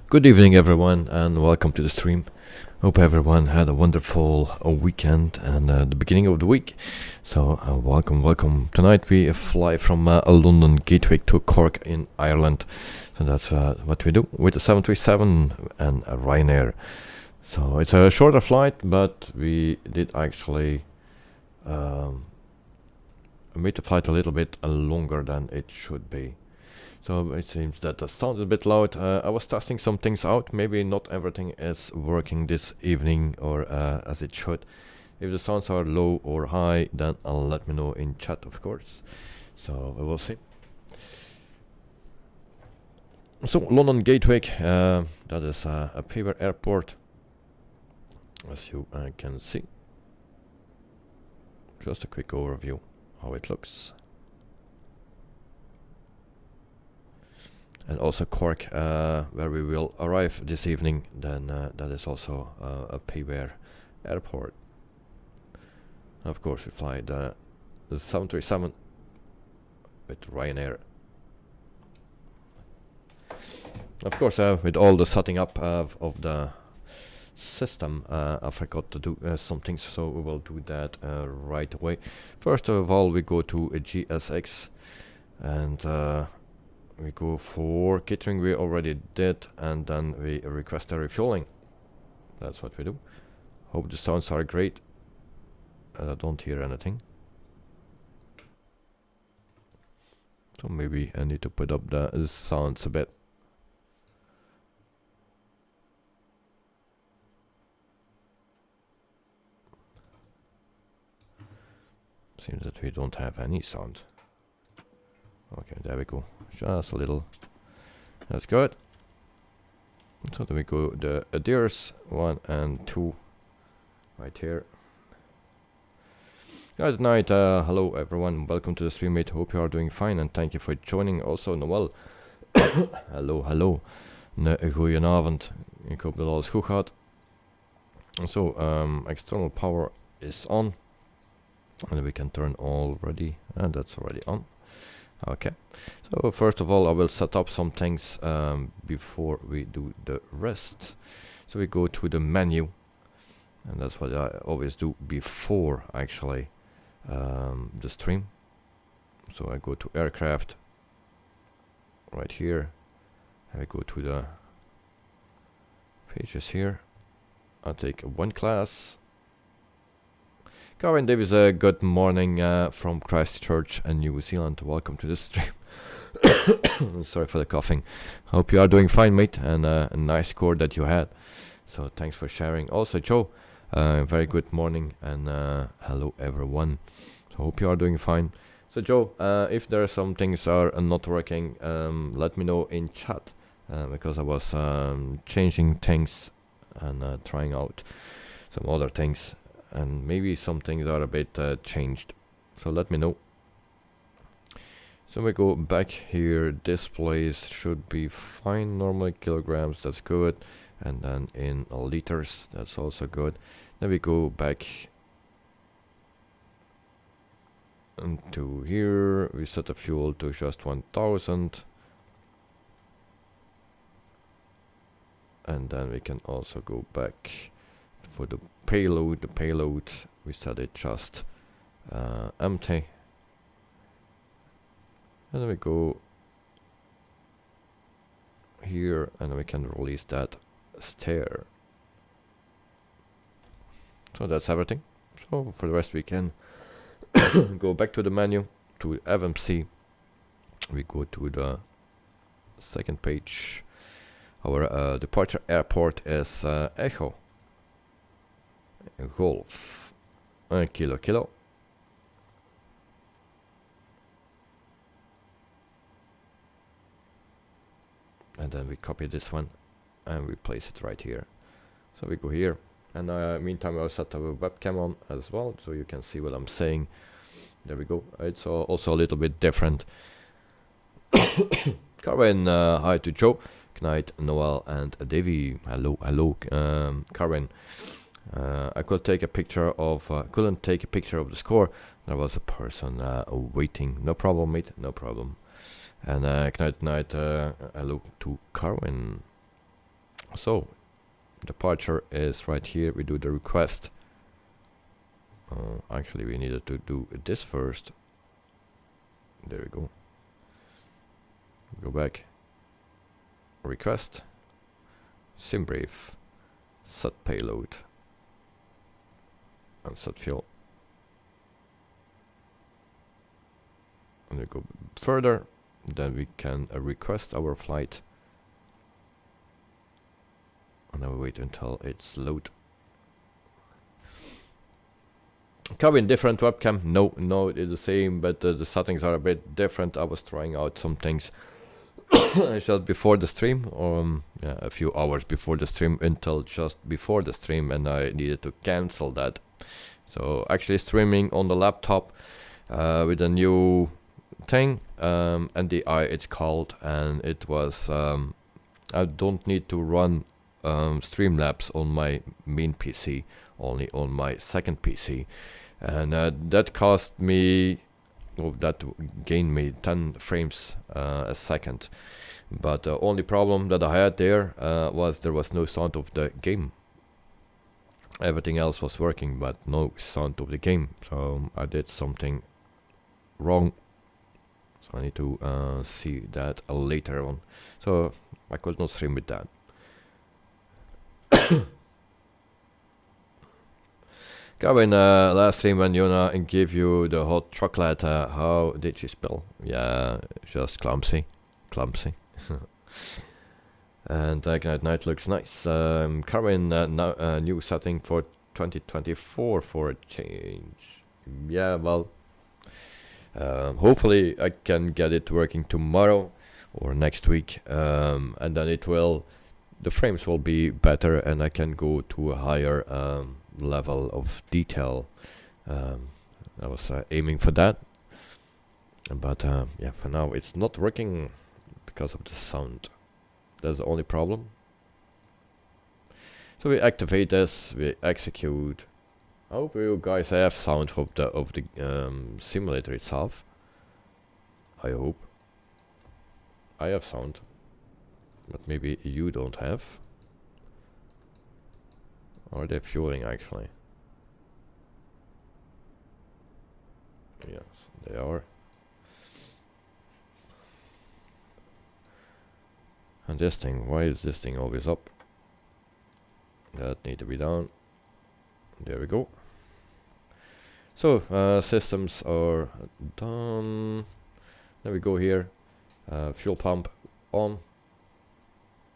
Good evening everyone and welcome to the stream. Hope everyone had a wonderful weekend and the beginning of the week. So welcome. Tonight we fly from London Gatwick to Cork in Ireland. So that's what we do with the 737 and RYANAIR. So it's a shorter flight, but we did actually made the flight a little bit longer than it should be. So it seems that the sound is a bit loud. I was testing some things out. Maybe not everything is working this evening or as it should. If the sounds are low or high, then let me know in chat, of course. So we will see. So London Gatwick, that is a paper airport, as you can see. Just a quick overview how it looks. And also Cork, where we will arrive this evening, then that is also a paper airport. Of course we fly the 737 with RYANAIR. Of course with all the setting up of the system, I forgot to do some things, so we will do that right away. First of all we go to a GSX and we go for catering, we already did, and then we request a refueling. That's what we do. Hope the sounds are great. I don't hear anything. So maybe I need to put up the sounds a bit. Seems that we don't have any sound. Okay, there we go. Just a little. That's good. So then we go the adheres 1 and 2 right here. Good night. Hello everyone. Welcome to the stream, mate. Hope you are doing fine and thank you for joining. Also Noel. Hallo. Goedenavond. Ik hoop dat alles goed gaat. So external power is on. And we can turn already. And that's already on. Okay, so first of all I will set up some things before we do the rest. So we go to the menu, and that's what I always do before actually the stream. So I go to aircraft right here, and I go to the pages here. I'll take one class. Karen Davis, good morning from Christchurch and New Zealand. Welcome to the stream. Sorry for the coughing. Hope you are doing fine, mate, and a nice score that you had. So thanks for sharing. Also, Joe, very good morning and hello everyone. So hope you are doing fine. So Joe, if there are some things are not working, let me know in chat because I was changing things and trying out some other things. And maybe some things are a bit changed, so let me know. So we go back here, displays should be fine, normally kilograms, that's good, and then in liters, that's also good. Then we go back into here, we set the fuel to just 1000, and then we can also go back for the payload we set it just empty, and then we go here and we can release that stair. So that's everything. So for the rest we can go back to the menu to FMC. We go to the second page. Our departure airport is Echo Golf Kilo. And then we copy this one and we place it right here. So we go here, and meantime I'll set a webcam on as well so you can see what I'm saying. There we go. It's also a little bit different. Karen, hi to Joe. Good night, Noel and Davy. Hello, Karen. I could take a picture of, couldn't take a picture of the score. There was a person waiting. No problem, mate, no problem. And good night, hello to Carwin. So departure is right here. We do the request. Actually we needed to do this first. There we go. Go back. Request. Simbrief. Set payload. And set fuel. And we go further. Then we can request our flight. And then we wait until it's load. Covering different webcam? No, it's the same, but the settings are a bit different. I was trying out some things just before the stream, yeah, a few hours before the stream, until just before the stream, and I needed to cancel that. So actually streaming on the laptop with a new thing, NDI it's called, and it was I don't need to run Streamlabs on my main PC, only on my second PC, and that cost me, well, that gained me 10 frames a second. But the only problem that I had there was there was no sound of the game. Everything else was working, but no sound of the game. So I did something wrong. So I need to see that later on. So I could not stream with that. Kevin, last stream when Yona gave you the hot chocolate, how did she spell? Yeah, just clumsy. And at night looks nice. Karen, new setting for 2024 for a change. Yeah, well, hopefully I can get it working tomorrow or next week, and then it will, the frames will be better, and I can go to a higher level of detail. I was aiming for that, but yeah, for now it's not working because of the sound. That's the only problem. So we activate this, we execute. I hope you guys have sound of the simulator itself. I hope. I have sound, but maybe you don't have. Are they fueling actually? Yes, they are. And this thing, why is this thing always up? That need to be down. There we go. So systems are done. Then we go here, fuel pump on,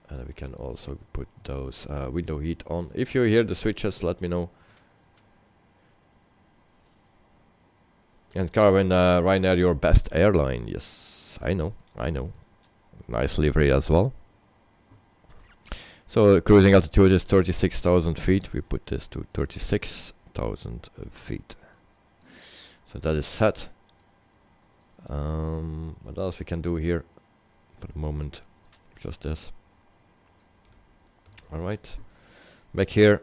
and we can also put those window heat on. If you hear the switches, let me know. And Carvin, RYANAIR, your best airline. Yes, I know. Nice livery as well. So cruising altitude is 36,000 feet. We put this to 36,000 feet. So that is set. What else we can do here? For the moment, just this. Alright. Back here.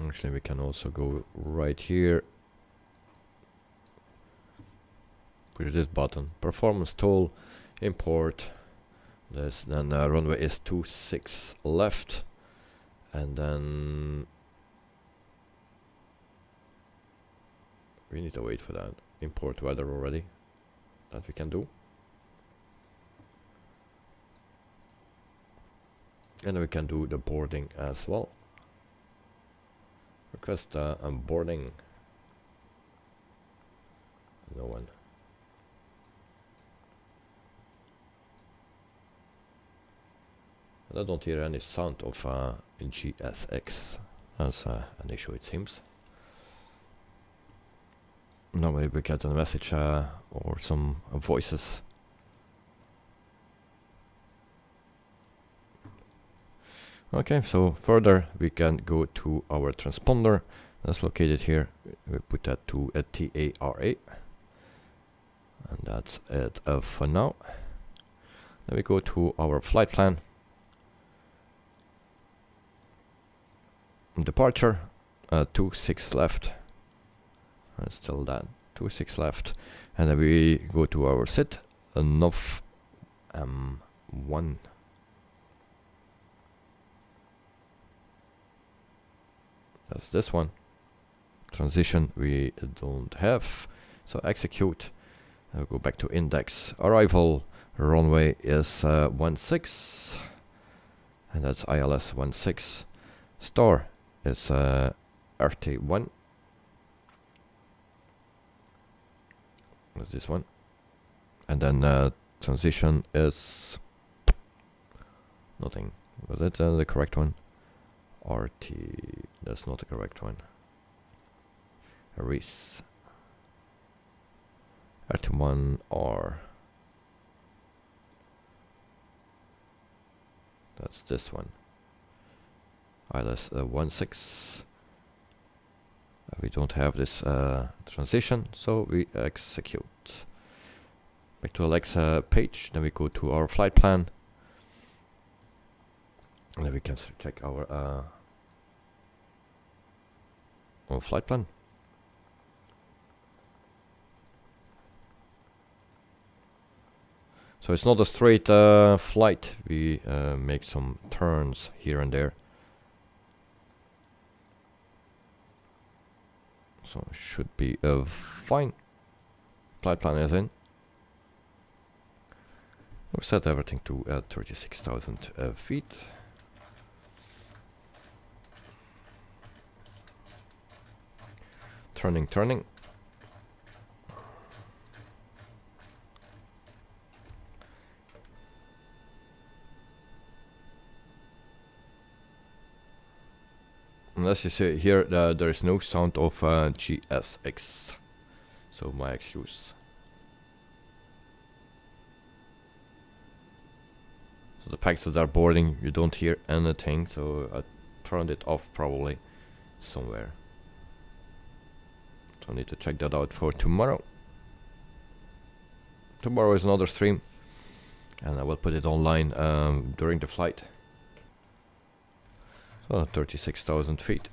Actually, we can also go right here. Push this button. Performance tool. Import. This, then runway is 26 left, and then we need to wait for that. Import weather already. That we can do. And we can do the boarding as well. Request boarding. No one. I don't hear any sound of GSX. That's an issue, it seems. Now maybe we get a message or some voices. Okay, so further we can go to our transponder. That's located here. We put that to a TARA. And that's it for now. Then we go to our flight plan. Departure, 26 left. Still that, 26 left. And then we go to our sit, NOV 1. That's this one. Transition we don't have, so execute. I'll go back to index. Arrival runway is 16, and that's ILS 16. Star is RT1. That's this one. And then transition is nothing. Was that the correct one? RT. That's not the correct one. Erase. RT1R. That's this one. ILS 16. We don't have this transition, so we execute. Back to Alexa page, then we go to our flight plan. And then we can check our flight plan. So it's not a straight flight. We make some turns here and there. So it should be fine. Flight plan is in. We've set everything to 36,000 feet. Turning. And as you see here, there is no sound of GSX, so my excuse. So the packs that are boarding, you don't hear anything, so I turned it off probably somewhere. So I need to check that out for tomorrow. Tomorrow is another stream, and I will put it online during the flight. So 36,000 feet.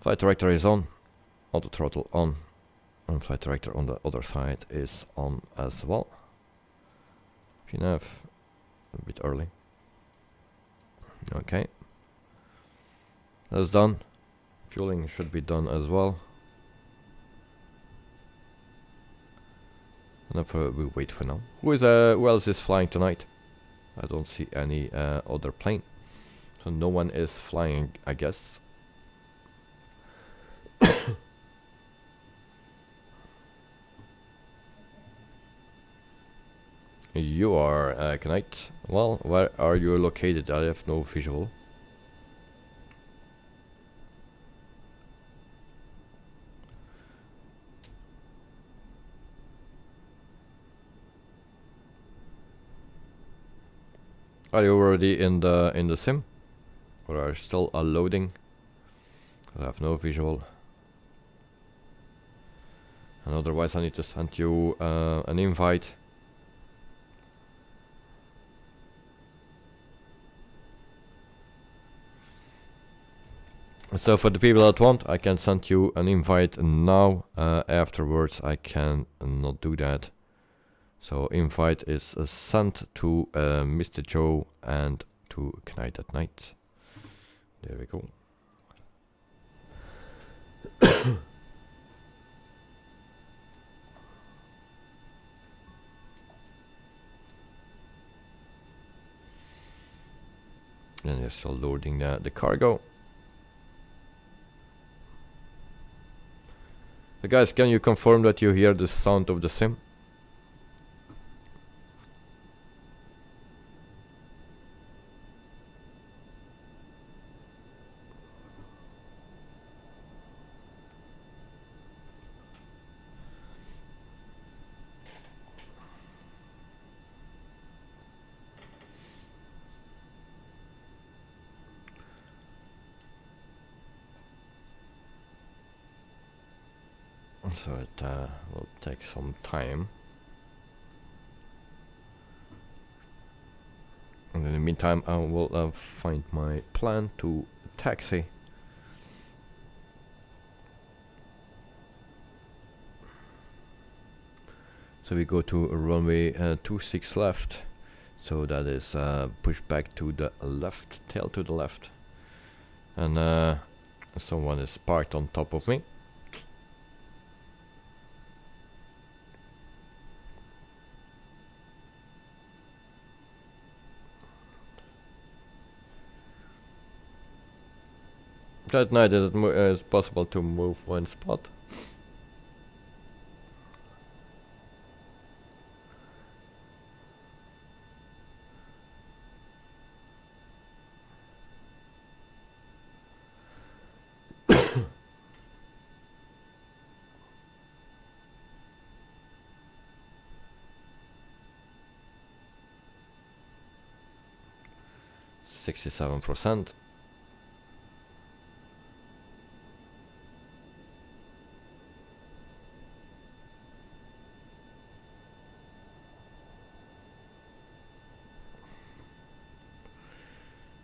Flight director is on, auto throttle on, and flight director on the other side is on as well. PNAV, a bit early. Okay. That's done. Fueling should be done as well. And we'll wait for now. Who else is flying tonight? I don't see any other plane. So no one is flying, I guess. You are Knight. Well, where are you located? I have no visual. Are you already in the sim, or are you still loading? I have no visual. And otherwise, I need to send you an invite. So for the people that want, I can send you an invite now. Afterwards, I can not do that. So invite is sent to Mr. Joe and to Knight at Night. There we go. And you're still loading the cargo. So guys, can you confirm that you hear the sound of the sim? So it will take some time. And in the meantime, I will find my plan to taxi. So we go to runway 26 left. So that is push back to the left, tail to the left. And someone is parked on top of me. That night it's possible to move one spot. %67%.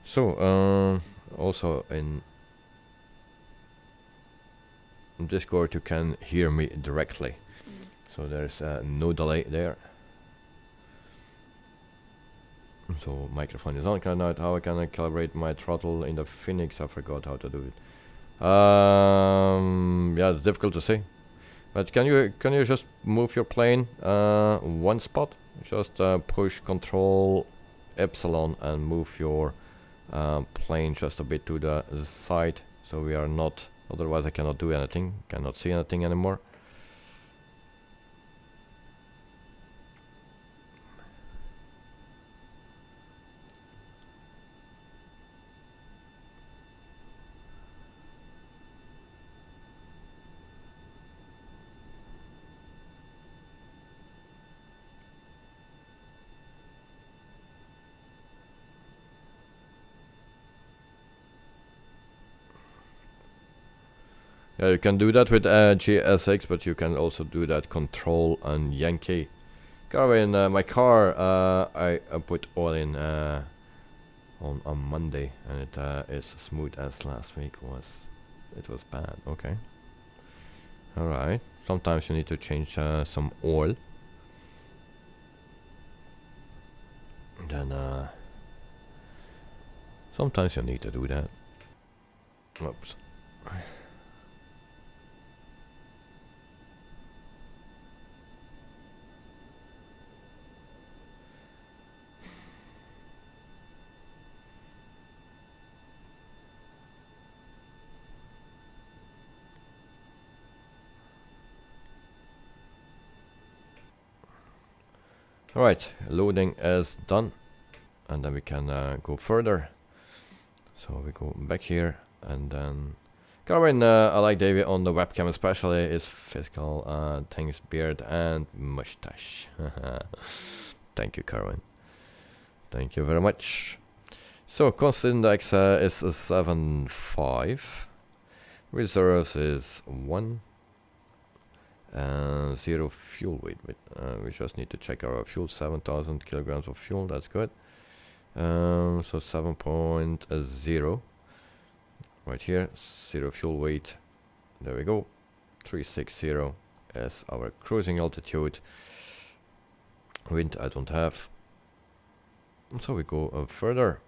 So also in Discord you can hear me directly, so there's no delay there. So microphone is on. How can I calibrate my throttle in the Phoenix? I forgot how to do it. Yeah, it's difficult to say. But can you just move your plane one spot? Just push Control Epsilon and move your plane just a bit to the side, so we are not. Otherwise, I cannot do anything. Cannot see anything anymore. Yeah, you can do that with GSX, but you can also do that Control and Yankee. In my car, I put oil in on Monday, and it is smooth as last week was. It was bad. Okay. All right. Sometimes you need to change some oil. Then sometimes you need to do that. Oops. Alright, loading is done, and then we can go further. So we go back here, and then Carwin, I like David on the webcam, especially his physical things, beard and mustache. Thank you, Carwin. Thank you very much. So cost index is 7.5, reserves is 1. 0 fuel weight. We just need to check our fuel. 7,000 kilograms of fuel. That's good. So 7.0 right here. 0 fuel weight. There we go. 360 is our cruising altitude. Wind I don't have. So we go further.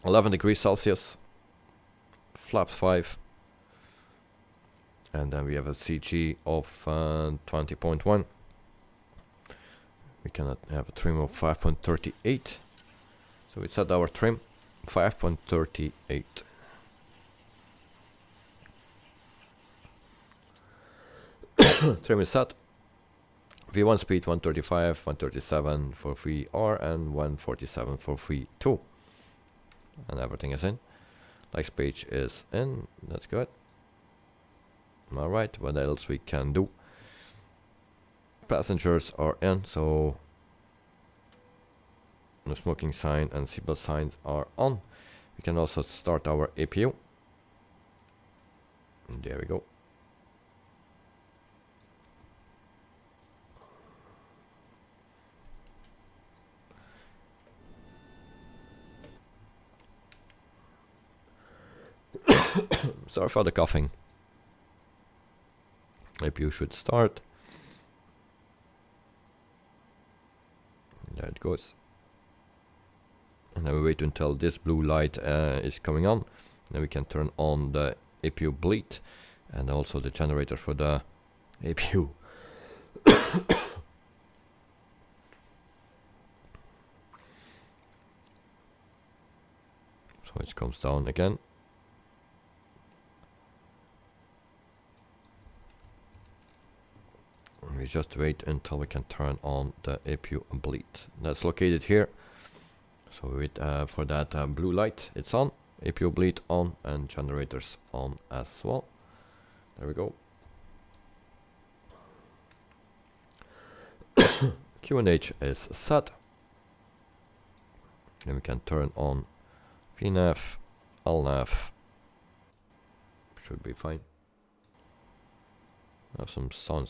11 degrees Celsius. Flaps 5. And then we have a CG of 20.1. We cannot have a trim of 5.38. So we set our trim 5.38. Trim is set. V1 speed 135, 137 for VR and 147 for V2. And everything is in. Likes page is in. That's good. Alright, what else we can do? Passengers are in, so no smoking sign and seatbelt signs are on. We can also start our APU. And there we go. Sorry for the coughing. APU should start. There it goes. And then we wait until this blue light is coming on. Then we can turn on the APU bleed and also the generator for the APU. So it comes down again. And we just wait until we can turn on the APU bleed. That's located here. So we wait for that blue light. It's on. APU bleed on and generators on as well. There we go. QNH is set. And we can turn on VNAV, LNAV. Should be fine. I have some sound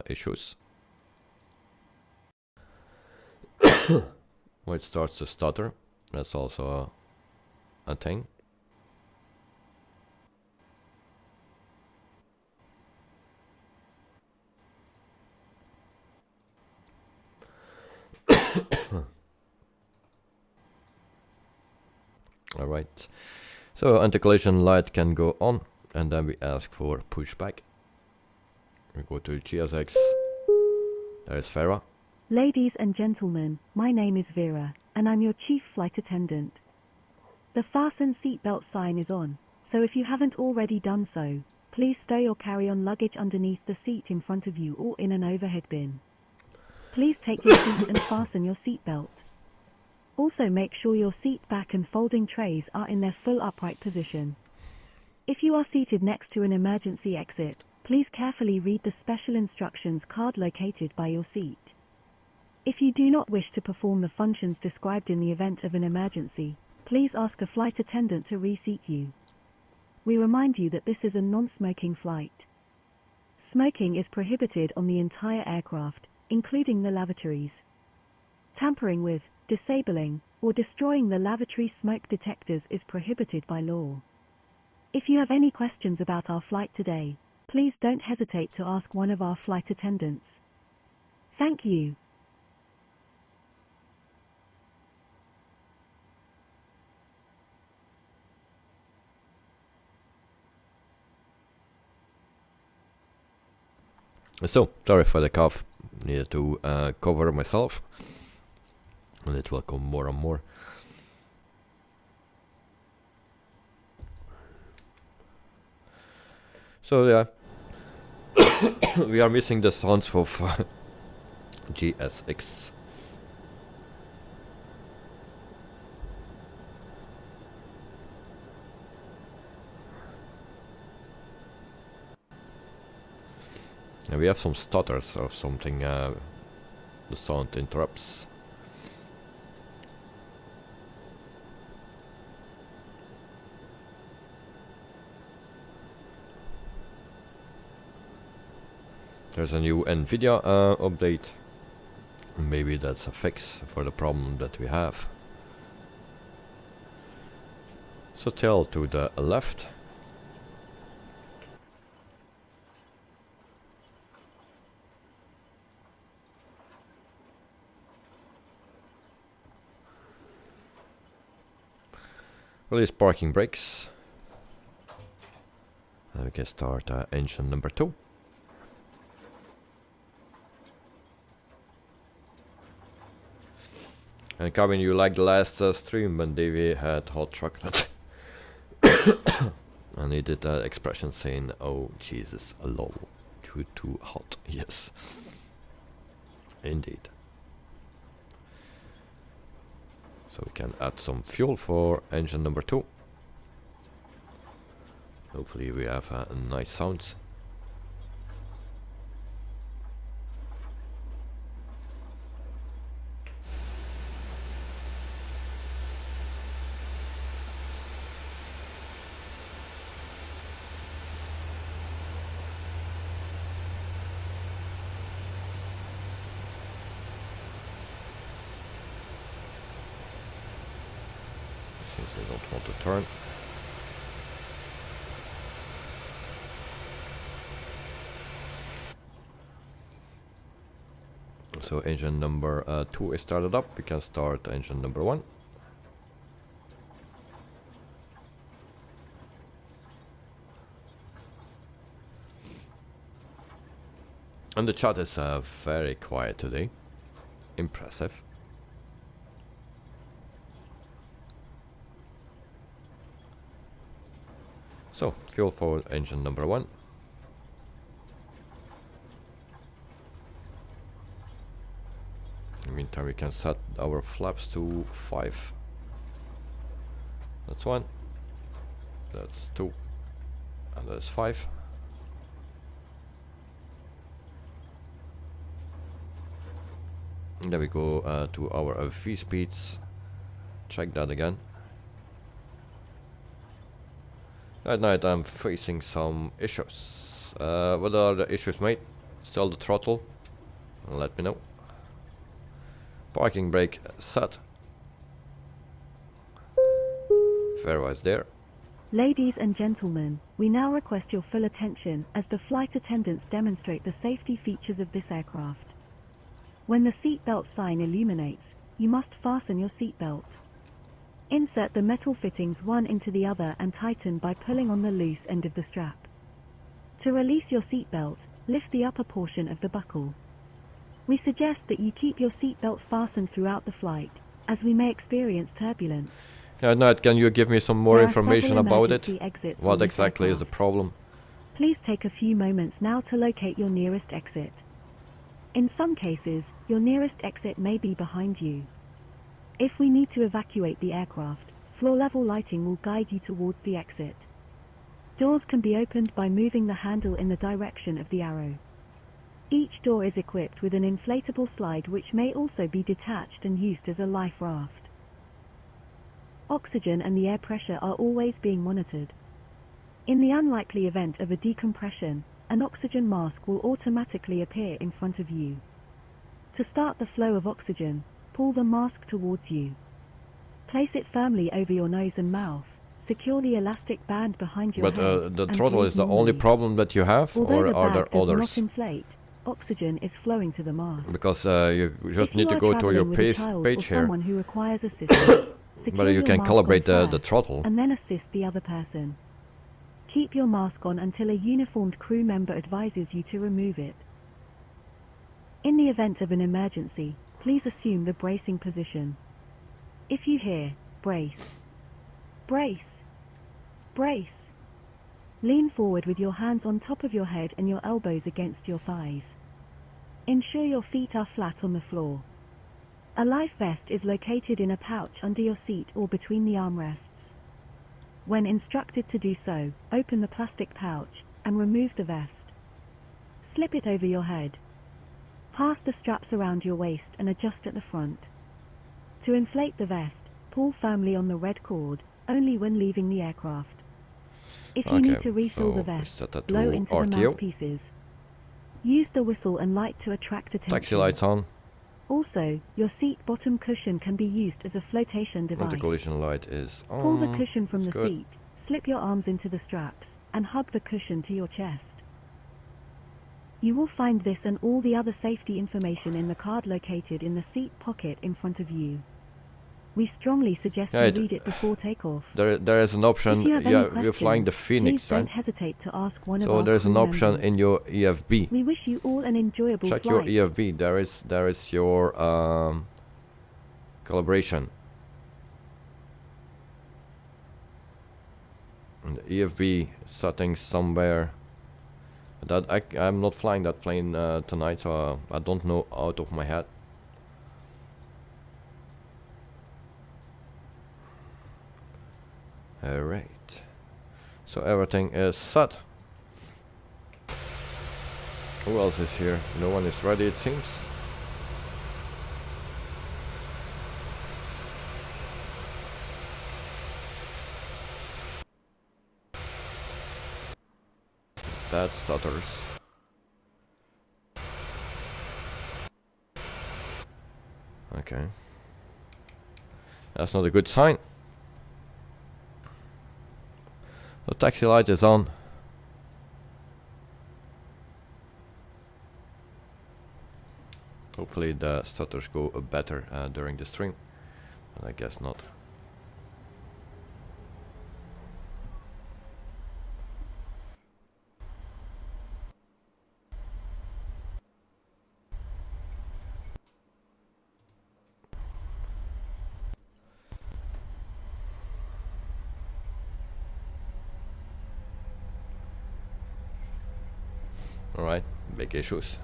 issues. When it starts to stutter, that's also a thing. Alright, so anti-collision light can go on, and then we ask for pushback. We go to GSX. There is Farah. Ladies and gentlemen, my name is Vera, and I'm your chief flight attendant. The fasten seatbelt sign is on, so if you haven't already done so, please stow your carry-on luggage underneath the seat in front of you or in an overhead bin. Please take your seat and fasten your seatbelt. Also make sure your seat back and folding trays are in their full upright position. If you are seated next to an emergency exit, please carefully read the special instructions card located by your seat. If you do not wish to perform the functions described in the event of an emergency, please ask a flight attendant to reseat you. We remind you that this is a non-smoking flight. Smoking is prohibited on the entire aircraft, including the lavatories. Tampering with, disabling, or destroying the lavatory smoke detectors is prohibited by law. If you have any questions about our flight today, please don't hesitate to ask one of our flight attendants. Thank you. So, sorry for the cough. Needed to cover myself. And it will come more and more. So yeah, we are missing the sounds of GSX. And we have some stutters or something, the sound interrupts. There's a new NVIDIA update. Maybe that's a fix for the problem that we have. So tail to the left. Release parking brakes. And we can start engine number 2. And Kevin, you liked the last stream when Davey had hot chocolate. And he did that expression saying, "Oh Jesus, lol, too hot." Yes, indeed. So we can add some fuel for engine number 2. Hopefully we have a nice sound. Since they don't want to turn. So engine number 2 is started up. We can start engine number 1. And the chat is very quiet today. Impressive. So, fuel for engine number 1. In the meantime, we can set our flaps to 5. That's 1. That's 2. And that's 5. And then we go to our V speeds. Check that again. At night I'm facing some issues. What are the issues, mate? Still the throttle? Let me know. Parking brake set. Fairway's there. Ladies and gentlemen, we now request your full attention as the flight attendants demonstrate the safety features of this aircraft. When the seatbelt sign illuminates, you must fasten your seatbelt. Insert the metal fittings one into the other and tighten by pulling on the loose end of the strap. To release your seatbelt, lift the upper portion of the buckle. We suggest that you keep your seatbelt fastened throughout the flight, as we may experience turbulence. Yeah, Nat, can you give me some more There are information several about it? emergency exits What on this exactly is the aircraft. problem? Please take a few moments now to locate your nearest exit. In some cases, your nearest exit may be behind you. If we need to evacuate the aircraft, floor-level lighting will guide you towards the exit. Doors can be opened by moving the handle in the direction of the arrow. Each door is equipped with an inflatable slide which may also be detached and used as a life raft. Oxygen and the air pressure are always being monitored. In the unlikely event of a decompression, an oxygen mask will automatically appear in front of you. To start the flow of oxygen, pull the mask towards you. Place it firmly over your nose and mouth. Secure the elastic band behind your But head. the and throttle breathe is the only normally. problem that you have, Although or the are bag there does others? not inflate, oxygen is flowing to the mask. Because you just If need you to are go to your traveling with a page child page or here. someone who requires assistance, secure But you your can mask on calibrate the first, throttle. and then assist the other person. Keep your mask on until a uniformed crew member advises you to remove it. In the event of an emergency, please assume the bracing position. If you hear, brace, brace, brace, lean forward with your hands on top of your head and your elbows against your thighs. Ensure your feet are flat on the floor. A life vest is located in a pouch under your seat or between the armrests. When instructed to do so, open the plastic pouch and remove the vest. Slip it over your head. Pass the straps around your waist and adjust at the front. To inflate the vest, pull firmly on the red cord, only when leaving the aircraft. If you need to refill the so we vest, set that blow to into the RTO. mouthpieces. Use the whistle and light to attract attention. Taxi lights on. Also, your seat bottom cushion can be used as a flotation And the device. collision light is on. Pull the cushion from the That's good. seat, slip your arms into the straps, and hug the cushion to your chest. You will find this and all the other safety information in the card located in the seat pocket in front of you. We strongly suggest Yeah, you read it before takeoff. There is an option. If you have any Yeah, you're flying the questions, Phoenix, please don't right? hesitate to ask one of So our there's an crew option members. in your EFB. We wish you all an enjoyable Check your flight. EFB. There is your calibration. And the EFB settings somewhere. That I'm not flying that plane tonight, so I don't know out of my head. Alright. So everything is set. Who else is here? No one is ready, it seems. That stutters. Okay. That's not a good sign. The taxi light is on. Hopefully the stutters go better during the stream, but I guess not. Alright, big issues.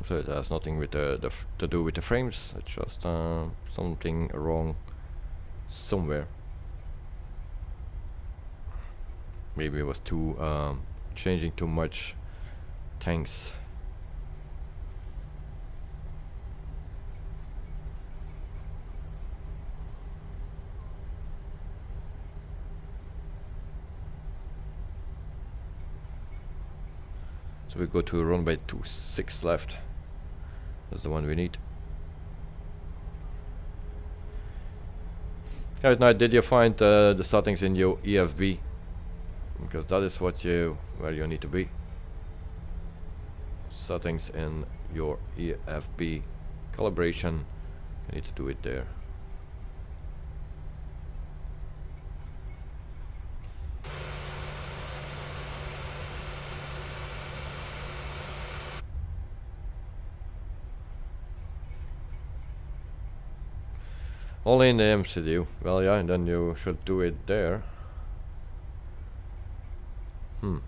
So it has nothing with to do with the frames. It's just something wrong somewhere. Maybe it was too changing too much tanks. So we go to runway 26 left. That's the one we need. Right now, did you find the settings in your EFB? Because that is where you need to be. Settings in your EFB calibration. You need to do it there. Only in the MCU. Well, yeah, and then you should do it there. And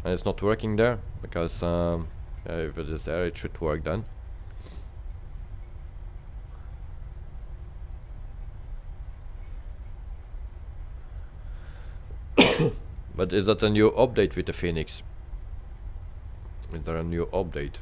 it's not working there because yeah, if it is there, it should work then. But is that a new update with the Phoenix? Is there a new update?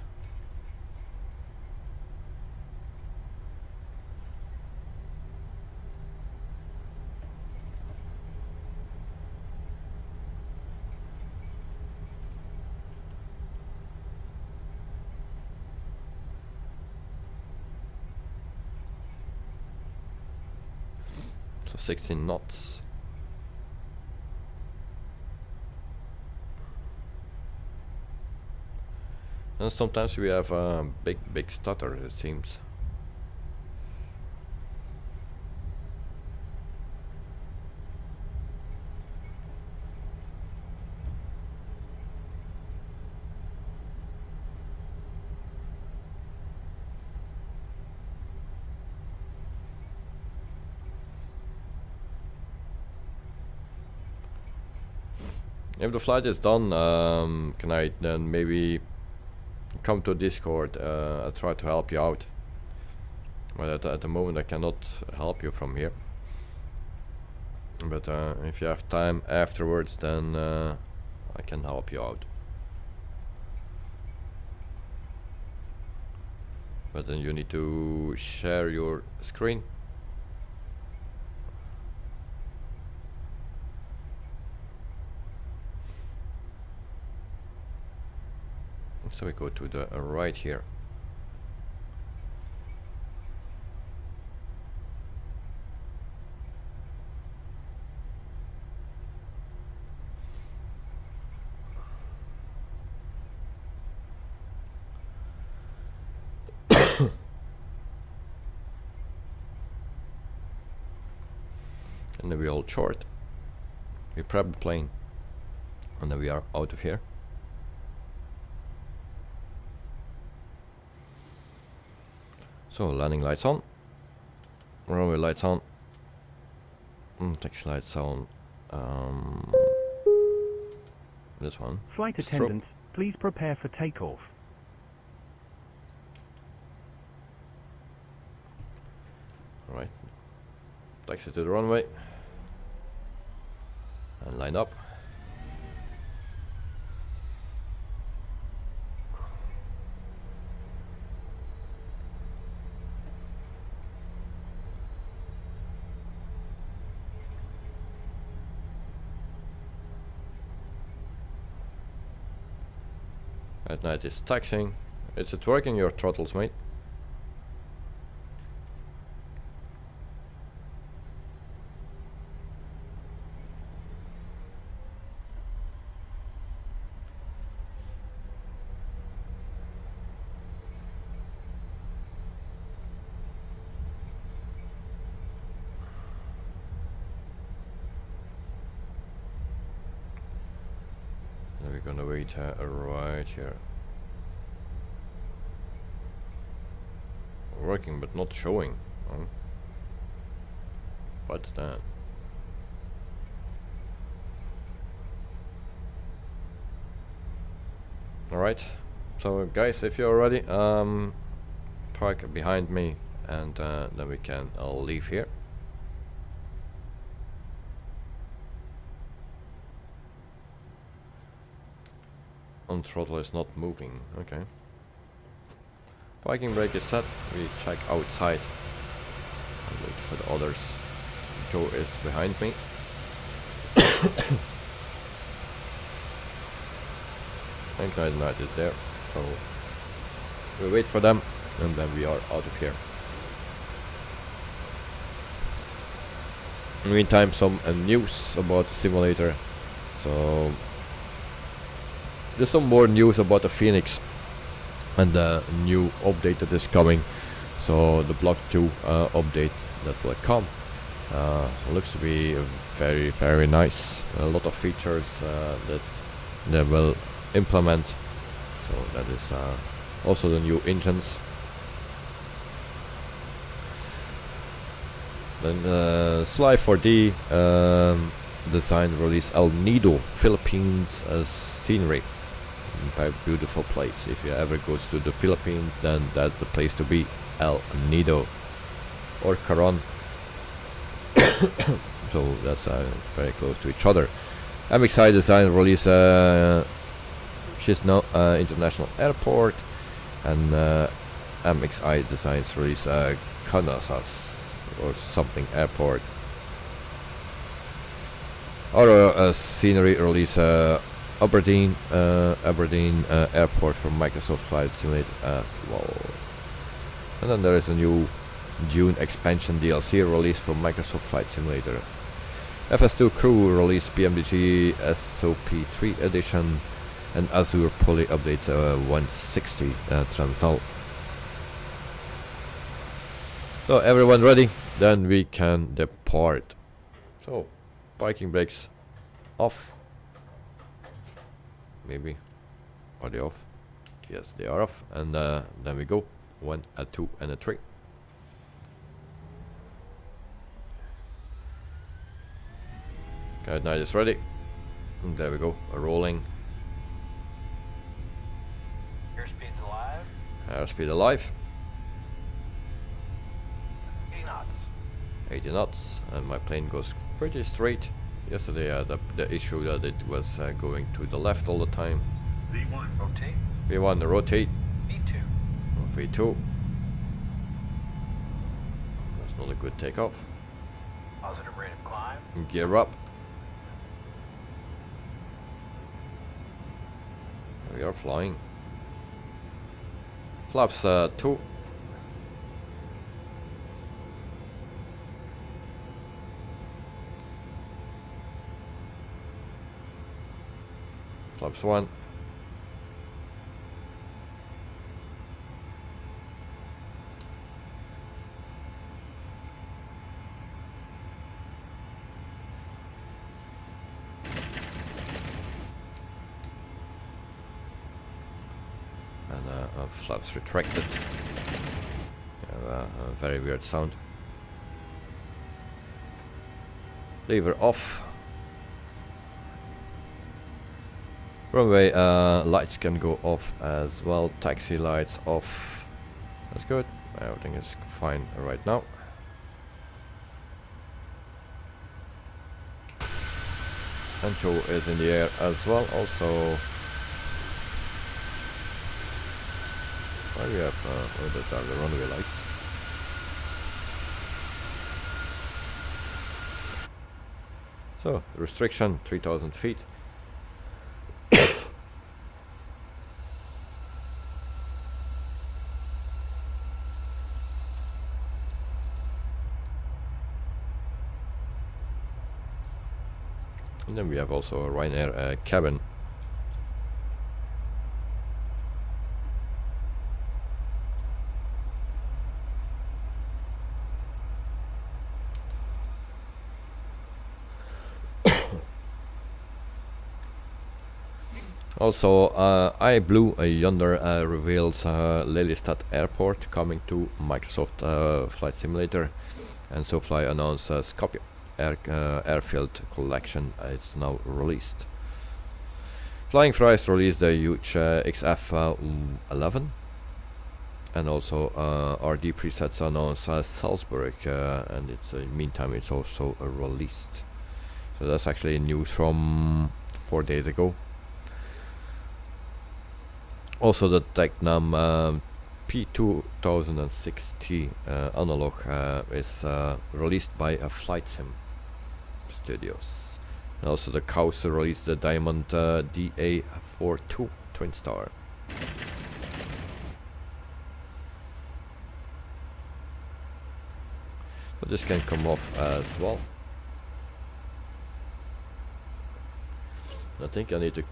So 16 knots. And sometimes we have a big stutter, it seems. If the flight is done, can I then maybe come to Discord? I'll try to help you out. But at the moment I cannot help you from here. But if you have time afterwards, then I can help you out. But then you need to share your screen. So we go to the right here. And then we hold short. We prep the plane. And then we are out of here. So landing lights on, runway lights on, taxi lights on, this one. Flight attendants, please prepare for takeoff. Alright, taxi to the runway, and line up. At night is taxing. Is it working, your throttles, mate? We're gonna wait right here. Working but not showing. Oh. What's that? Alright, so guys, if you're ready, park behind me and then we can leave here. On throttle is not moving. Okay. Parking brake is set. We check outside and wait for the others. Joe is behind me. And Knight is there. So we wait for them and then we are out of here. In the meantime, some news about the simulator. So there's some more news about the Phoenix and the new update that is coming. So the block 2 update that will come looks to be very, very nice. A lot of features that they will implement. So that is also the new engines. Then Sly 4D design release El Nido, Philippines as scenery. Very beautiful place. If you ever go to the Philippines, then that's the place to be. El Nido or Caron. So that's very close to each other. MXI design release Chisno International Airport, and MXI designs release Kansas or something airport. Or scenery release Aberdeen Airport from Microsoft Flight Simulator as well. And then there is a new Dune expansion DLC release from Microsoft Flight Simulator. FS2 Crew release PMDG SOP3 edition, and Azure Poly updates 160 Transal. So everyone ready? Then we can depart. So parking brakes off. Maybe. Are they off? Yes, they are off. And then we go. 1, a 2, and a 3. Guide night is ready. And there we go. Rolling. Airspeed's alive. Airspeed alive. 80 knots. 80 knots. And my plane goes pretty straight. Yesterday I had the issue that it was going to the left all the time. V1, rotate. V1 rotate. V2. V2. That's not a good takeoff. Positive rate of climb. Gear up. We are flying. Flaps 2. Flaps 1. And flaps retracted. A very weird sound. Lever off. Runway lights can go off as well. Taxi lights off. That's good. Everything is fine right now. And Joe is in the air as well. Also, we have that are the runway lights. So restriction 3,000 feet. And then we have also a RYANAIR cabin. Also, iBlue yonder reveals Lelystad Airport coming to Microsoft Flight Simulator, and SoFly announced Skopje Airfield Collection is now released. Flying Fries released a huge XF11, and also RD presets announced Salzburg, and it's meantime it's also released. So that's actually news from 4 days ago. Also, the Tecnam P2060 analog is released by Flight Sim Studios. And also, the Kaus released the Diamond DA42 Twin Star. So this can come off as well. I think I need to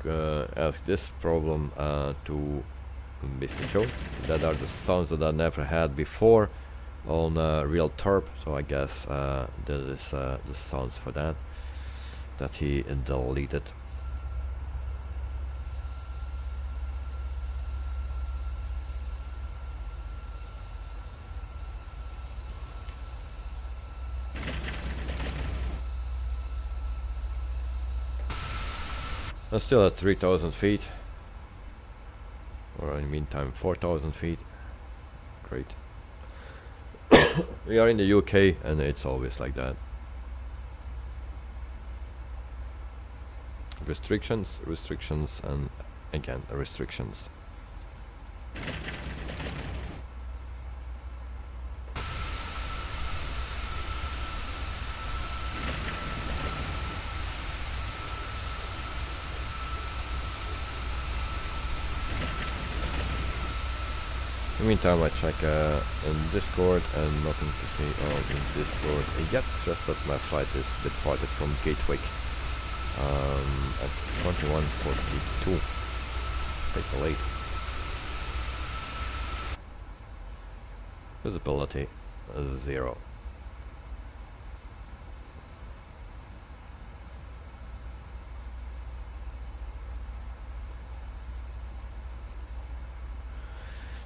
ask this problem to Mr. Joe. That are the sounds that I never had before on real Turb, so I guess that is the sounds for that he deleted. I'm still at 3,000 feet, or in the meantime 4,000 feet. Great. We are in the UK and it's always like that. Restrictions, restrictions, and again restrictions. In the meantime, I check in Discord and nothing to see in Discord yet, just that my flight is departed from Gatwick at 21:42. Pretty late. Visibility 0.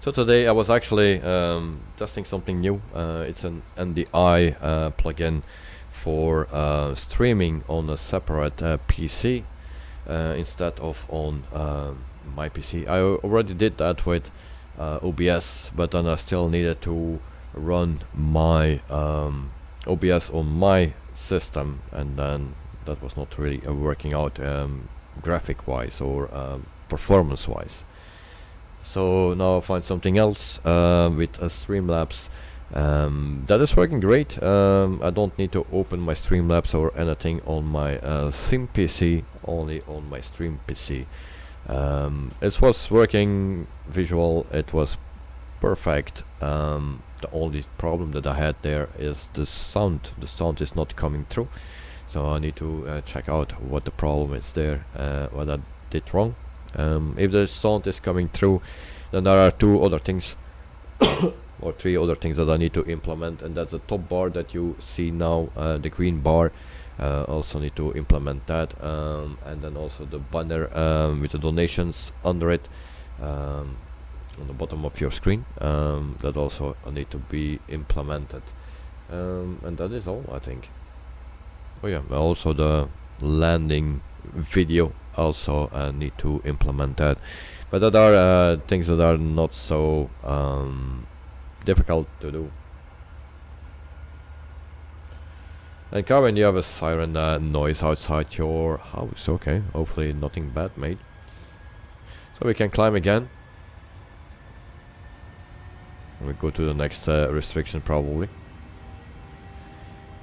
So today I was actually testing something new. It's an NDI plugin for streaming on a separate PC instead of on my PC. I already did that with OBS, but then I still needed to run my OBS on my system, and then that was not really working out graphic wise or performance wise. So now I find something else with a Streamlabs that is working great. I don't need to open my Streamlabs or anything on my Sim PC, only on my Stream PC. It was working visual, it was perfect. The only problem that I had there is the sound. The sound is not coming through, so I need to check out what the problem is there, what I did wrong. If the sound is coming through, then there are two other things or three other things that I need to implement, and that's the top bar that you see now, the green bar. Also need to implement that, and then also the banner with the donations under it on the bottom of your screen, that also need to be implemented, and that is all, I think. Oh yeah, also the landing video also need to implement that, but that are things that are not so difficult to do. And Karen, you have a siren noise outside your house. Okay, hopefully nothing bad made. So we can climb again. We go to the next restriction probably.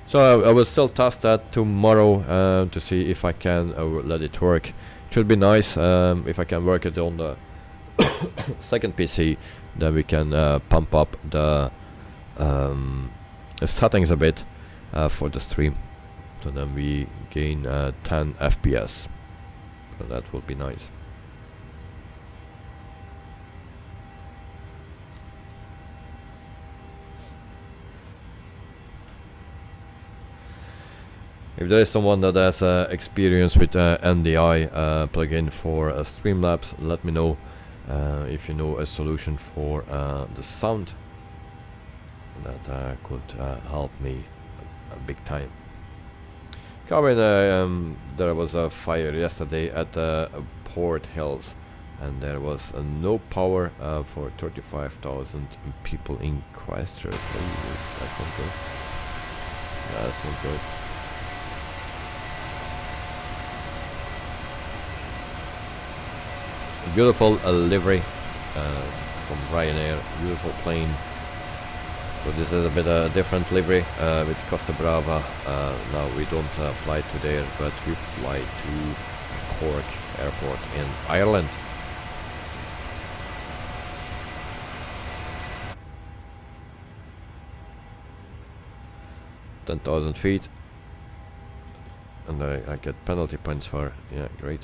So I will still test that tomorrow to see if I can let it work. Should be nice if I can work it on the second PC. Then we can pump up the settings a bit for the stream. So then we gain 10 FPS. So that will be nice. If there is someone that has experience with NDI plugin for Streamlabs, let me know if you know a solution for the sound that could help me a big time. Coming, there was a fire yesterday at Port Hills, and there was no power for 35,000 people in Christchurch. Oh, that's not good. That's not good. Beautiful livery from RYANAIR, beautiful plane. So this is a bit different livery with Costa Brava. Now we don't fly to there, but we fly to Cork Airport in Ireland. $10,000 feet, and I get penalty points for, yeah, great.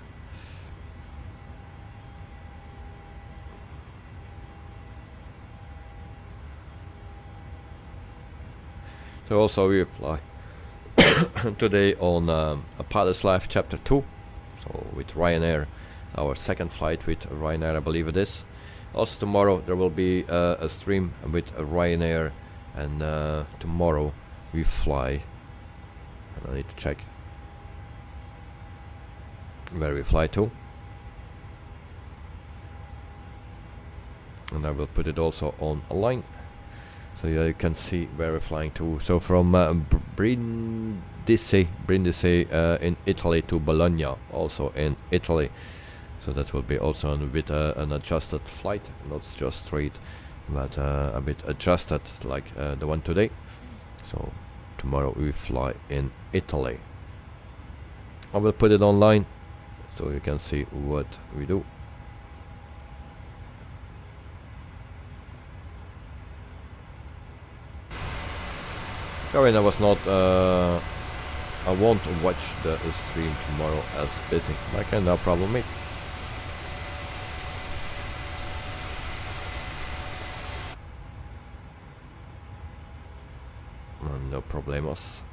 So also we fly today on a Pilot's Life Chapter 2, so with RYANAIR, our second flight with RYANAIR, I believe it is. Also tomorrow there will be a stream with RYANAIR, and tomorrow we fly, and I need to check where we fly to, and I will put it also on a line. So yeah, you can see where we're flying to. So from Brindisi in Italy to Bologna, also in Italy. So that will be also with an adjusted flight, not just straight, but a bit adjusted like the one today. So tomorrow we fly in Italy. I will put it online so you can see what we do. I mean, I was not, I won't watch the stream tomorrow as busy. I can no problem, mate. No problemos.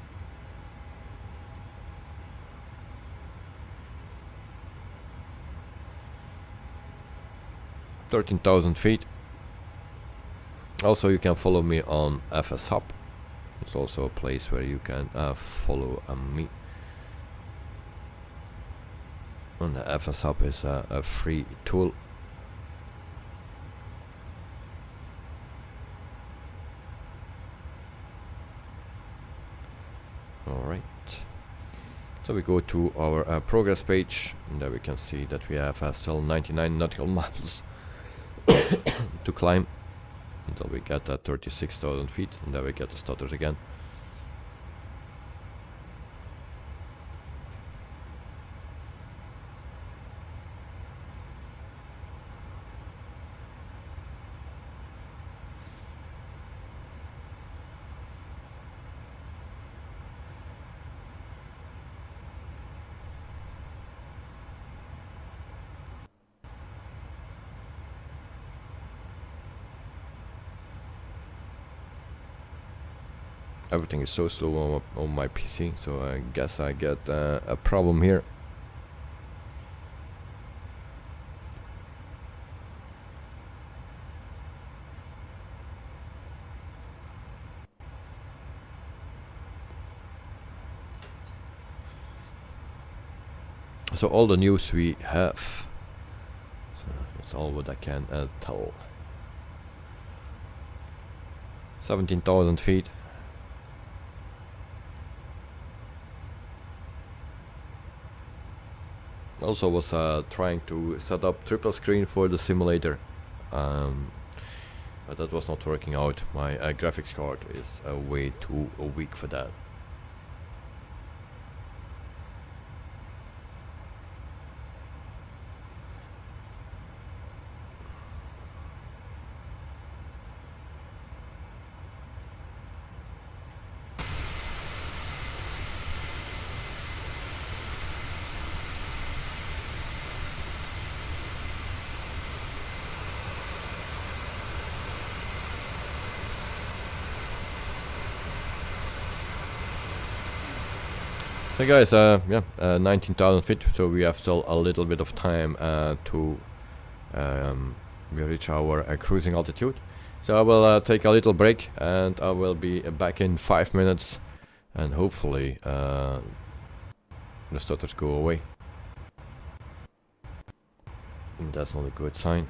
$13,000 feet. Also, you can follow me on FS Hub. It's also a place where you can follow me. And the FS Hub is a free tool. Alright. So we go to our progress page, and there we can see that we have still 99 nautical miles to climb until we get 36,000 feet, and then we get the stutters again. Everything is so slow on my PC, so I guess I get a problem here. So all the news we have, so that's all what I can tell. 17,000 feet. Also was trying to set up triple screen for the simulator, but that was not working out. My graphics card is way too weak for that. Hey guys, 19,000 feet, so we have still a little bit of time to reach our cruising altitude. So I will take a little break and I will be back in 5 minutes, and hopefully the stutters go away. And that's not a good sign.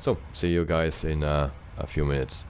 So see you guys in a few minutes.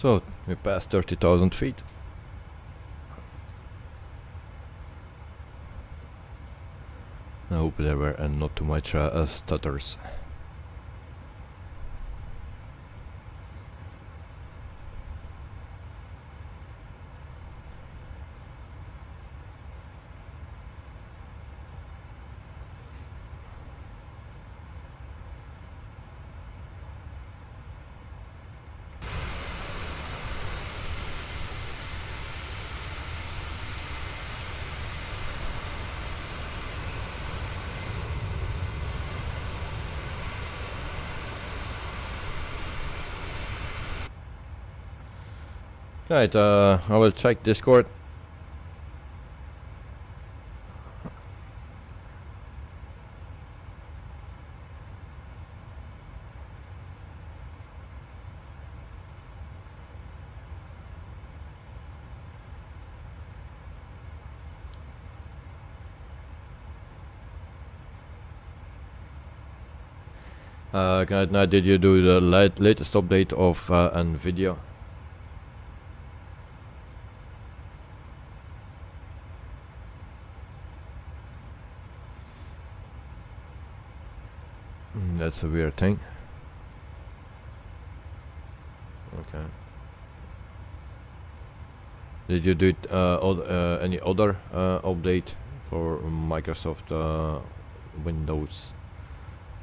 So we passed 30,000 feet. I hope there were not too much stutters. Right, I will check Discord. Now, did you do the latest update of NVIDIA? That's a weird thing. Okay. Did you do it, any other update for Microsoft Windows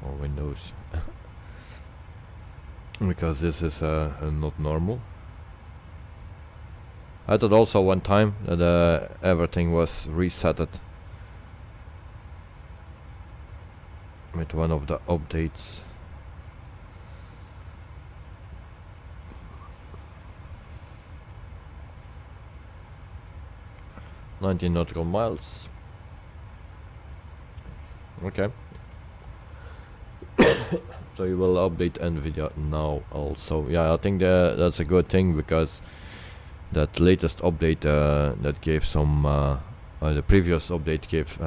or Windows? Because this is not normal. I thought also one time that everything was resetted with one of the updates. "19 nautical miles." Okay. So you will update NVIDIA now also. Yeah, I think that's a good thing, because that latest update that gave some the previous update gave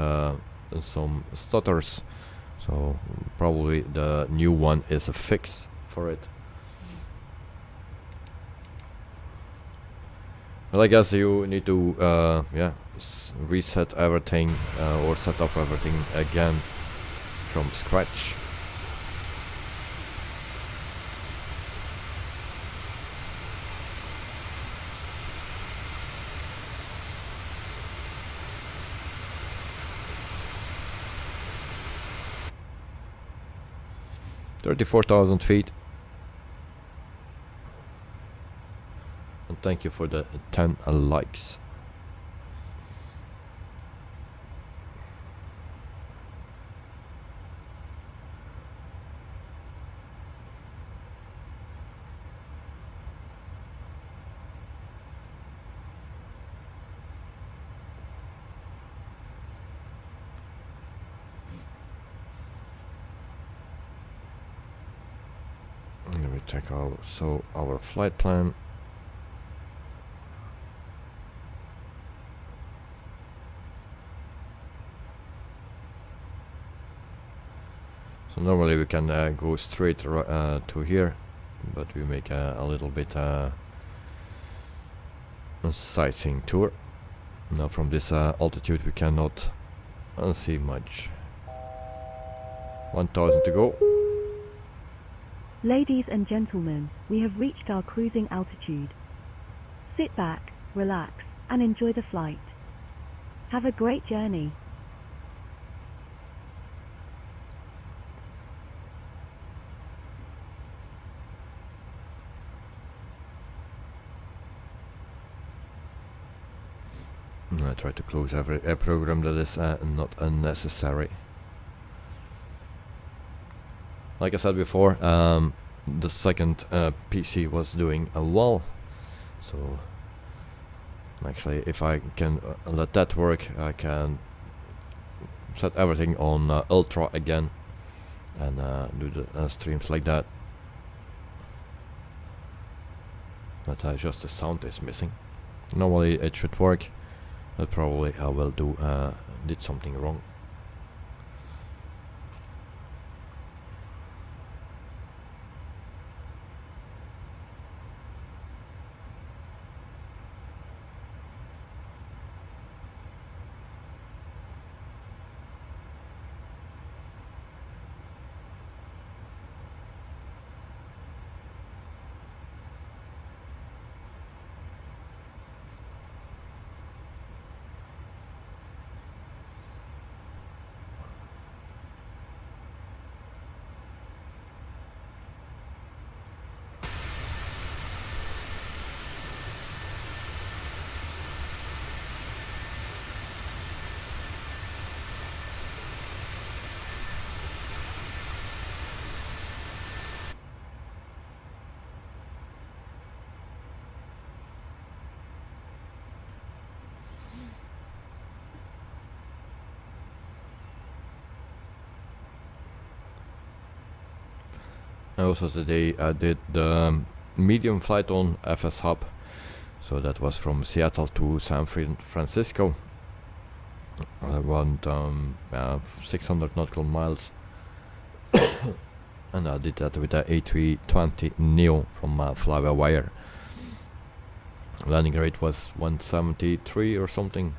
some stutters. So probably the new one is a fix for it. Well, I guess you need to yeah, reset everything or set up everything again from scratch. "34,000 feet. And thank you for the 10 likes. Let me check out our flight plan. So normally we can go straight to here, but we make a little bit a sightseeing tour. Now from this altitude we cannot see much. 1,000 to go. Ladies and gentlemen, we have reached our cruising altitude. Sit back, relax, and enjoy the flight. Have a great journey. I try to close every program that is not unnecessary. Like I said before, the second PC was doing well, so actually if I can let that work, I can set everything on Ultra again and do the streams like that. But just the sound is missing. Normally it should work, but probably I will did something wrong. Also today I did the medium flight on FS Hub, so that was from Seattle to San Francisco, around 600 nautical miles. And I did that with the A320 Neo from Flywire. Landing rate was 173 or something.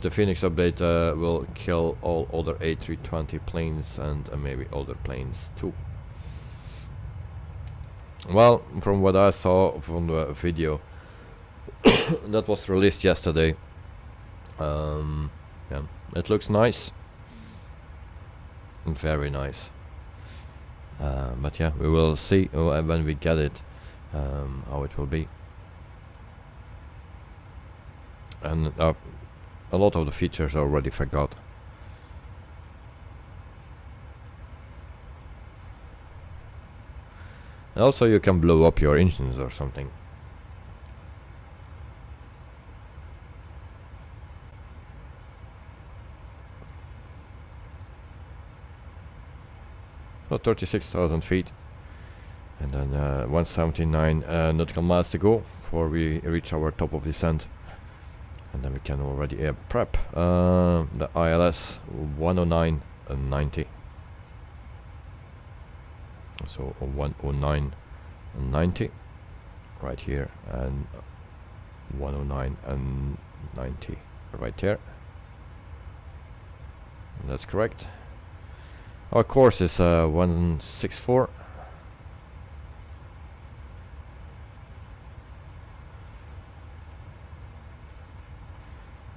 The Phoenix update will kill all other A320 planes and maybe other planes too. Well, from what I saw from the video that was released yesterday, yeah, it looks nice, very nice. But yeah, we will see when we get it how it will be. And a lot of the features I already forgot. And also you can blow up your engines or something. So 36,000 feet. And then 179 nautical miles to go before we reach our top of descent. And then we can already prep the ILS 109 and 90. So 109 and 90 right here, and 109 and 90 right there. And that's correct. Our course is 164.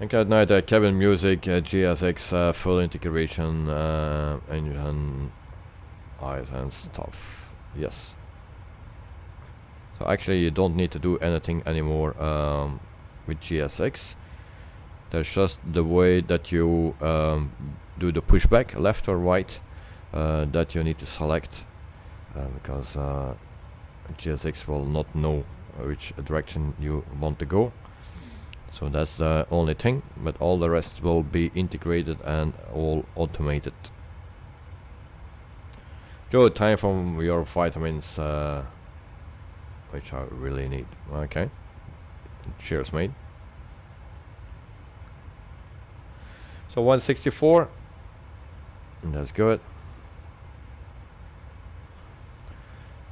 And at night, cabin music, GSX, full integration, engine, eyes and stuff. Yes. So actually, you don't need to do anything anymore with GSX. There's just the way that you do the pushback, left or right, that you need to select, because GSX will not know which direction you want to go. So that's the only thing, but all the rest will be integrated and all automated. Joe, time for your vitamins, which I really need. Okay. Cheers, mate. So 164. That's good.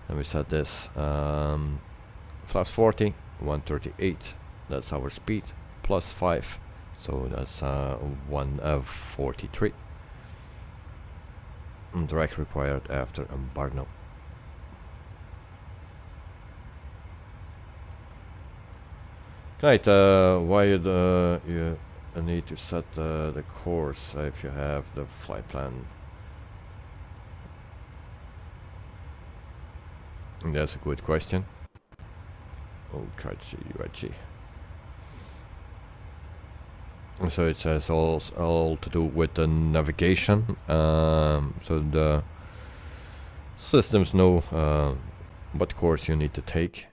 And we set this flaps 40, 138. That's our speed, plus 5, so that's 143. Direct required after embargo. Right, why you need to set the course if you have the flight plan? And that's a good question. Oh, crutchy. So it says all to do with the navigation, so the systems know what course you need to take.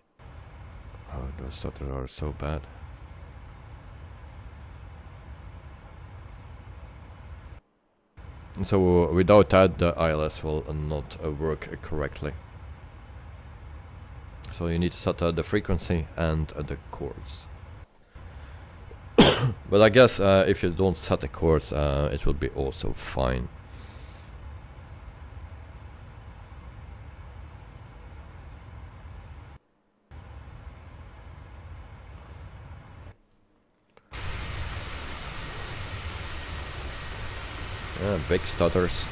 Oh, those stutters are so bad. And so without that, the ILS will not work correctly. So you need to set the frequency and the course. But I guess if you don't set the course, it will be also fine. Yeah, big stutters.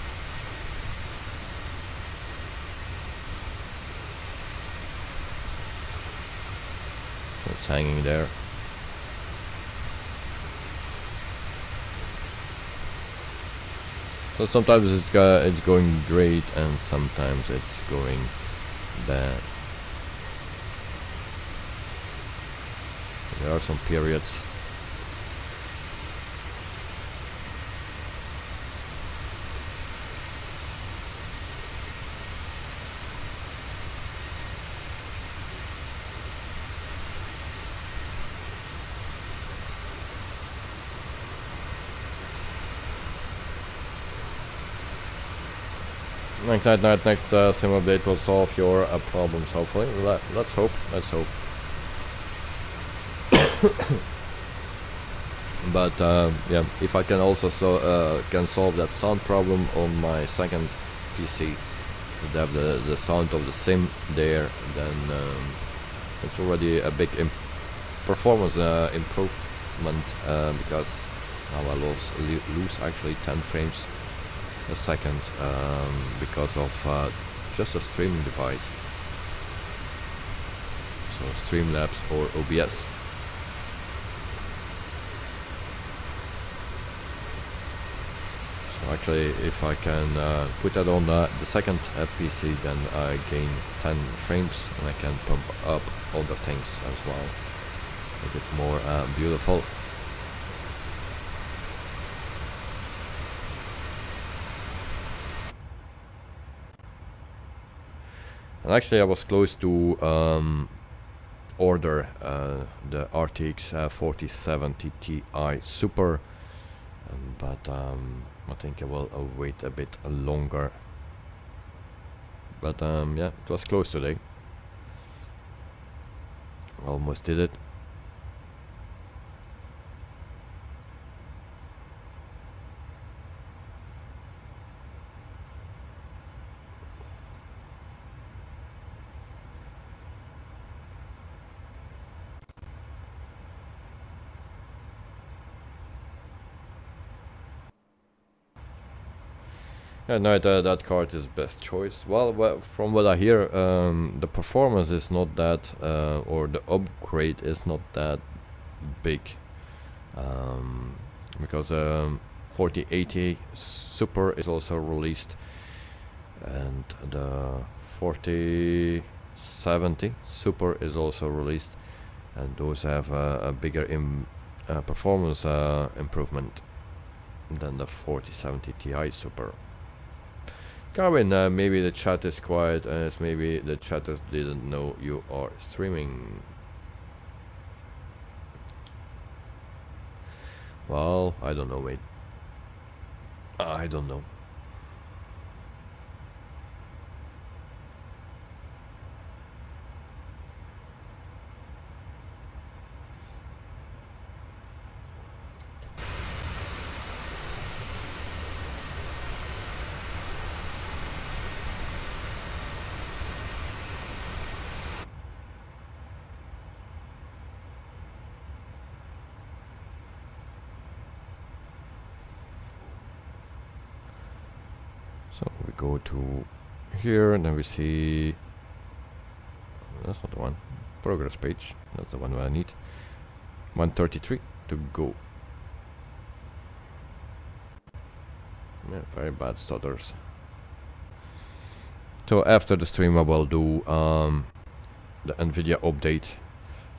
It's hanging there. So sometimes it's going great and sometimes it's going bad. There are some periods. Next sim update will solve your problems, hopefully. Let's hope, let's hope. But yeah, if I can also can solve that sound problem on my second PC, to have the sound of the sim there, then it's already a big performance improvement, because now I lose actually 10 frames a second because of just a streaming device, so Streamlabs or OBS. So actually, if I can put that on the second PC, then I gain 10 frames and I can pump up other things as well, make it more beautiful. And actually I was close to order the RTX 4070 Ti Super, but I think I will wait a bit longer. But yeah, it was close today. Almost did it. Yeah, no, that card is best choice. Well, from what I hear, the performance is not that, or the upgrade is not that big, because 4080 Super is also released, and the 4070 Super is also released, and those have a bigger performance improvement than the 4070 Ti Super. Carwin, maybe the chat is quiet, as maybe the chatters didn't know you are streaming. Well, I don't know, mate. I don't know. So we go to here, and then we see, that's not the one, progress page, that's the one I need. 133 to go. Yeah, very bad stutters. So after the stream I will do the NVIDIA update,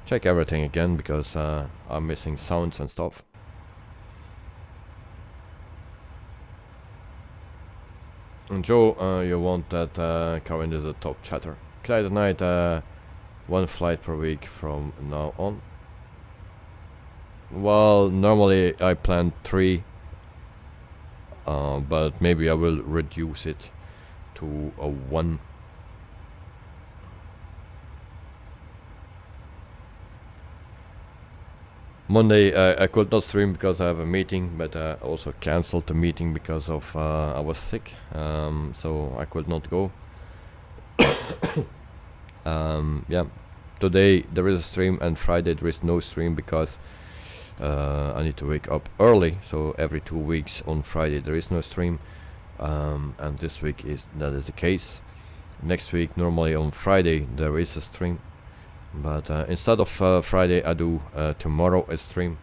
check everything again, because I'm missing sounds and stuff. And Joe, you want that Karen is a top chatter. Clyde Night, one flight per week from now on. Well, normally I plan 3, but maybe I will reduce it to a 1. Monday I could not stream because I have a meeting, but I also cancelled the meeting because of I was sick, so I could not go. Yeah, today there is a stream, and Friday there is no stream because I need to wake up early. So every 2 weeks on Friday there is no stream, and this week that is the case. Next week normally on Friday there is a stream. But instead of Friday, I do tomorrow a stream.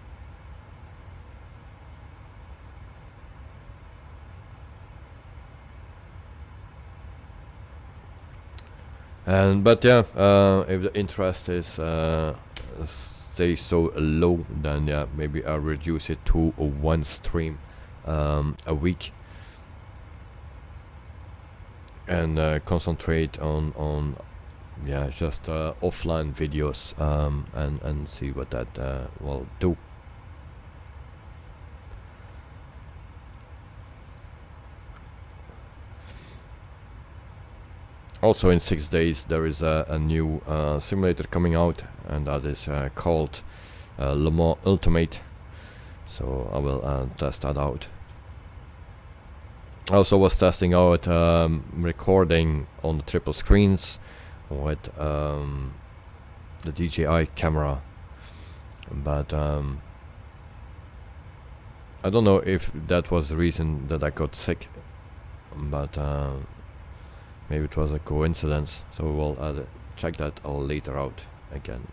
But yeah, if the interest is stays so low, then yeah, maybe I'll reduce it to one stream a week, and concentrate on yeah, just offline videos, and see what that will do. Also in 6 days there is a new simulator coming out, and that is called Le Mans Ultimate, so I will test that out. I also was testing out recording on the triple screens with the DJI camera, but I don't know if that was the reason that I got sick, but maybe it was a coincidence, so we'll check that all later out again.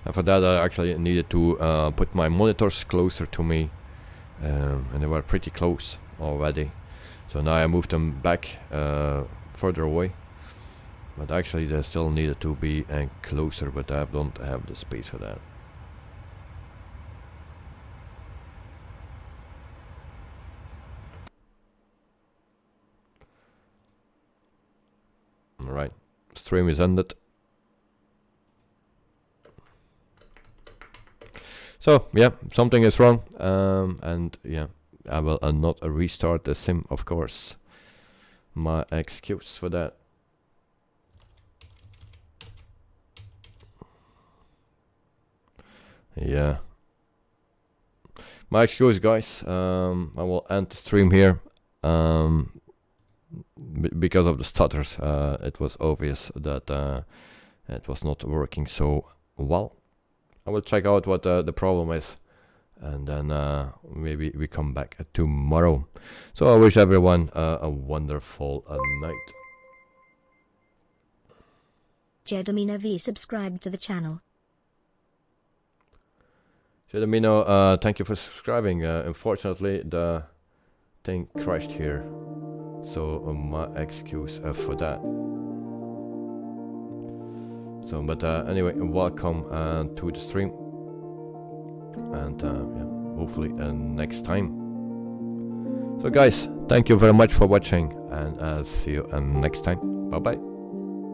And for that I actually needed to put my monitors closer to me, and they were pretty close already. So now I moved them back further away, but actually they still needed to be closer, but I don't have the space for that. Alright, stream is ended. So yeah, something is wrong, and yeah, I will not restart the sim, of course. My excuse for that. Yeah, my excuse, guys. I will end the stream here. Because of the stutters, it was obvious that it was not working so well. I will check out what the problem is, and then maybe we come back tomorrow. So I wish everyone a wonderful night. Jedamino V subscribed to the channel. Jedamino, thank you for subscribing. Unfortunately, the thing crashed here, so my excuse for that. So, but anyway, welcome to the stream, and yeah, hopefully next time. So guys, thank you very much for watching, and I'll see you next time. Bye bye.